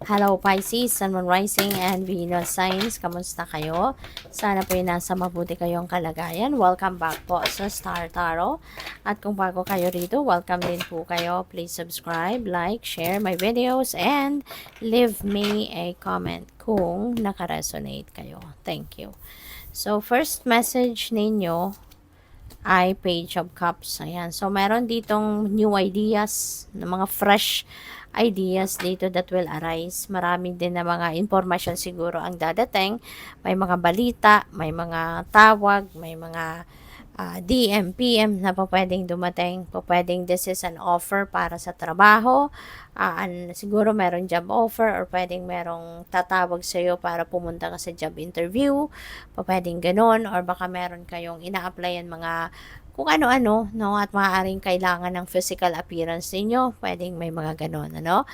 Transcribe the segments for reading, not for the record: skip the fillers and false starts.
Hello Pisces, Sun, Moon Rising, and Venus signs. Kamusta kayo? Sana po yung nasa mabuti kayong kalagayan. Welcome back po sa Star Tarot. At kung bago kayo rito, welcome din po kayo. Please subscribe, like, share my videos, and leave me a comment kung nakaresonate kayo. Thank you. So, first message ninyo ay Page of Cups. Ayan. So, meron ditong new ideas, mga fresh ideas dito that will arise. Marami din na mga information siguro ang dadating. May mga balita, may mga tawag, may mga DM, PM na po pwedeng dumating. Po pwedeng this is an offer para sa trabaho. Siguro meron job offer or pwedeng merong tatawag sa iyo para pumunta ka sa job interview. Po pwedeng ganun or baka meron kayong ina-applyan mga kung ano-ano, no? At maaaring kailangan ng physical appearance ninyo. Pwedeng may mga ganon, ano?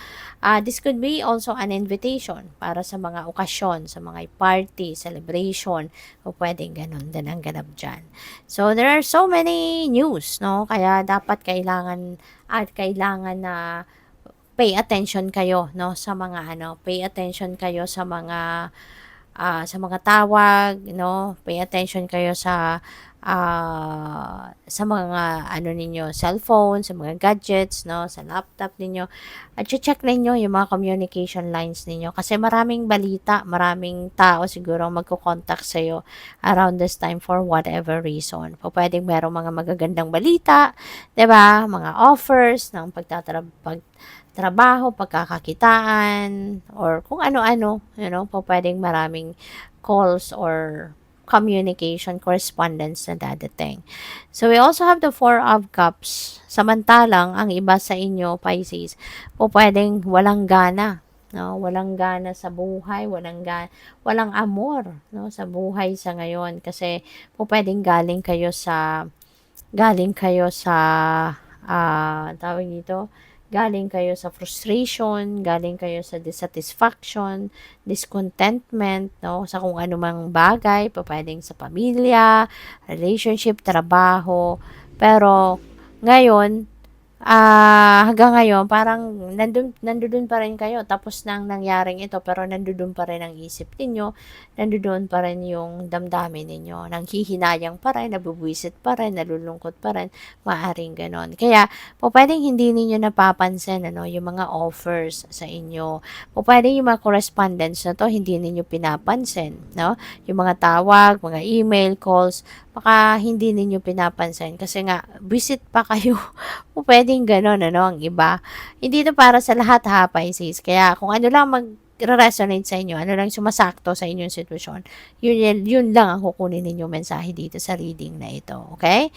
This could be also an invitation para sa mga okasyon, sa mga party, celebration, o pwedeng ganon din ang ganap dyan. So, there are so many news, no? Kaya dapat kailangan na pay attention kayo, no? Sa mga pay attention kayo sa mga tawag, no? Pay attention kayo sa mga ninyo, cellphone, sa mga gadgets, no? Sa laptop ninyo. At check ninyo yung mga communication lines ninyo kasi maraming balita, maraming tao siguro magko-contact sa iyo around this time for whatever reason. Pwedeng merong mga magagandang balita, 'di ba? Mga offers ng trabaho, pagkakakitaan, or kung ano-ano, pwedeng maraming calls or communication, correspondence na dadating. So, we also have the Four of Cups. Samantalang, ang iba sa inyo, Pisces, pwedeng walang gana, no? Walang gana sa buhay, walang amor, no? Sa buhay sa ngayon. Kasi, pwedeng galing kayo sa tawag dito, galing kayo sa frustration, galing kayo sa dissatisfaction, discontentment, no? Sa kung anumang bagay, pwedeng sa pamilya, relationship, trabaho. Pero, ngayon, hanggang ngayon, parang nandun pa rin kayo. Tapos nang nangyaring ito, pero nandun pa rin ang isip ninyo, nandun pa rin yung damdamin ninyo, nanghihinayang pa rin, nabubwisit pa rin, nalulungkot pa rin, maaring ganon. Kaya, pwedeng hindi ninyo napapansin, yung mga offers sa inyo. Pwedeng yung mga correspondence na to, hindi ninyo pinapansin, no? Yung mga tawag, mga email, calls, baka hindi ninyo pinapansin kasi nga, visit pa kayo. Pwedeng gano'n, ang iba. Hindi ito para sa lahat ha, Pisces. Kaya kung ano lang mag-resonate sa inyo, ano lang sumasakto sa inyong sitwasyon, yun lang ang kukunin ninyong mensahe dito sa reading na ito. Okay?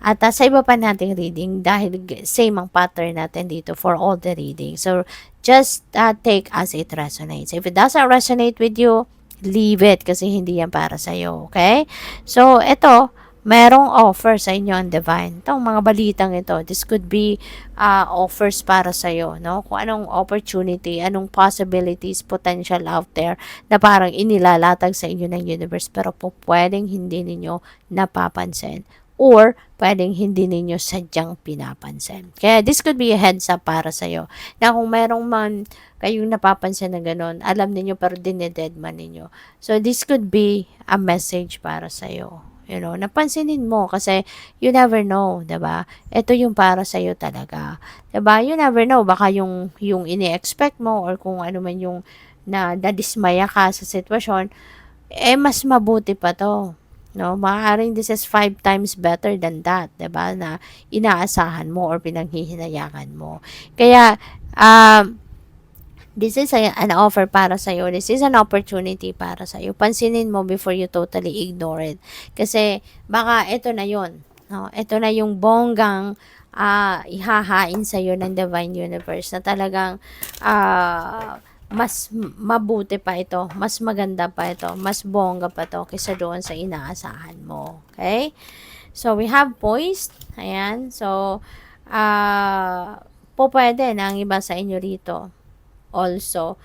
At sa iba pa nating reading, dahil same ang pattern natin dito for all the reading. So, just take as it resonates. If it doesn't resonate with you, leave it kasi hindi yan para sa'yo. Okay? So, ito, merong offer sa inyo ang divine. Itong mga balitang ito, this could be offers para sa iyo, no? Kung anong opportunity, anong possibilities, potential out there na parang inilalatag sa inyo ng universe pero pwedeng hindi ninyo napapansin or pwedeng hindi ninyo sadyang pinapansin. Kaya this could be a heads up para sa iyo na kung merong man kayong napapansin na ganun, alam niyo pero dinededman ninyo. So this could be a message para sa iyo. Napansinin mo kasi you never know, 'di ba? Ito yung para sa iyo talaga. 'Di ba? You never know baka yung ini-expect mo or kung ano man yung nadismaya ka sa sitwasyon, mas mabuti pa 'to. No, maaaring this is 5 times better than that, 'di ba? Na inaasahan mo or pinaghihinayangan mo. Kaya this is an offer para sa'yo. This is an opportunity para sa'yo. Pansinin mo before you totally ignore it. Kasi baka ito na yon, no? Ito na yung bonggang ihahain sa'yo ng Divine Universe na talagang mas mabuti pa ito, mas maganda pa ito, mas bongga pa ito kaysa doon sa inaasahan mo. Okay? So, we have poised. Ayan. So, pwede na ang iba sa inyo rito also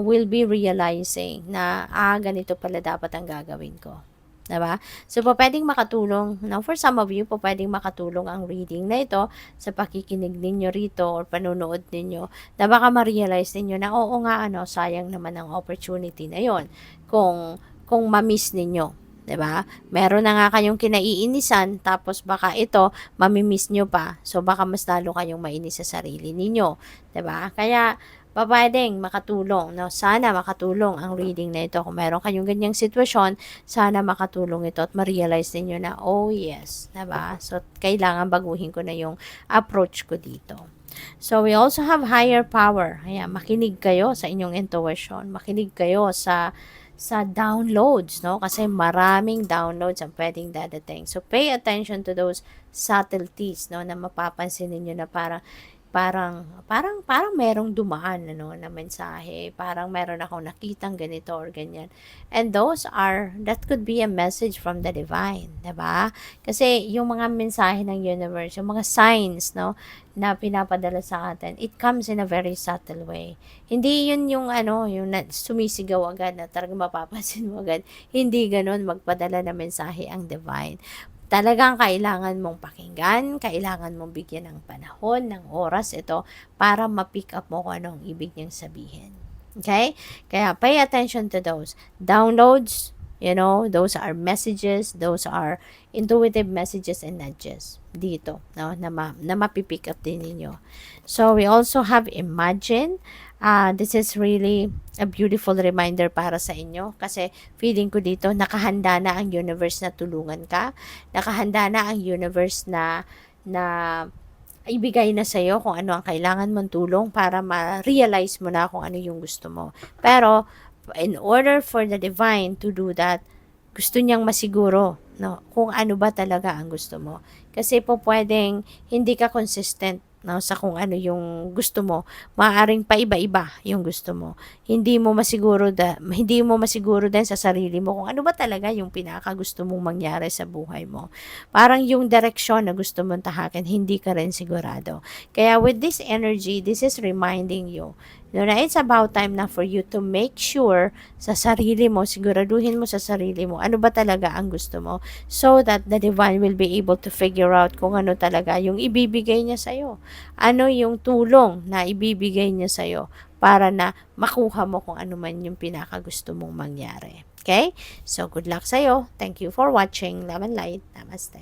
will be realizing na ganito pala dapat ang gagawin ko. Diba? So, pwedeng makatulong, no? For some of you, pwedeng makatulong ang reading na ito sa pakikinig ninyo rito or panonood ninyo na baka ma-realize ninyo na oo nga, sayang naman ang opportunity na yon kung ma-miss ninyo. 'Di ba? Meron na nga kayong kinaiinisan tapos baka ito mami-miss nyo pa. So baka mas lalo kayong mainis sa sarili ninyo, 'di ba? Kaya puwedeng makatulong, no? Sana makatulong ang reading na ito. Kung meron kayong ganyang sitwasyon, sana makatulong ito at ma-realize ninyo na, oh yes, 'di ba? So kailangan baguhin ko na yung approach ko dito. So we also have higher power. Ayan, makinig kayo sa inyong intuition. Makinig kayo sa downloads, no? Kasi maraming downloads ang pwedeng dadating. So, pay attention to those subtleties, no? Na mapapansin ninyo na parang merong dumaan, na mensahe. Parang meron akong nakitang ganito or ganyan. And that could be a message from the divine, diba? Kasi yung mga mensahe ng universe, yung mga signs, no? Na pinapadala sa atin, it comes in a very subtle way. Hindi yun yung sumisigaw agad na talagang mapapansin mo agad. Hindi ganun magpadala ng mensahe ang divine. Talagang kailangan mong pakinggan, kailangan mong bigyan ng panahon, ng oras ito para ma-pick up mo kung anong ibig niyang sabihin. Okay? Kaya pay attention to those downloads, those are messages, those are intuitive messages and nudges dito, no, na mapipick up din ninyo. So, we also have imagine. This is really a beautiful reminder para sa inyo kasi feeling ko dito nakahanda na ang universe na tulungan ka. Nakahanda na ang universe na ibigay na sa iyo kung ano ang kailangan mong tulong para ma-realize mo na kung ano yung gusto mo. Pero in order for the divine to do that, gusto niyang masiguro, no, kung ano ba talaga ang gusto mo. Kasi pwedeng hindi ka consistent, no, sa kung ano yung gusto mo. Maaaring paiba-iba yung gusto mo. Hindi mo masiguro din sa sarili mo kung ano ba talaga yung pinakagusto mong mangyari sa buhay mo. Parang yung direksyon na gusto mong tahakin, hindi ka rin sigurado. Kaya with this energy, this is reminding you na it's about time na for you to make sure sa sarili mo, siguraduhin mo sa sarili mo, ano ba talaga ang gusto mo, so that the divine will be able to figure out kung ano talaga yung ibibigay niya sa'yo. Ano yung tulong na ibibigay niya sa'yo para na makuha mo kung ano man yung pinakagusto mong mangyari. Okay? So, good luck sa'yo. Thank you for watching. Love and light. Namaste.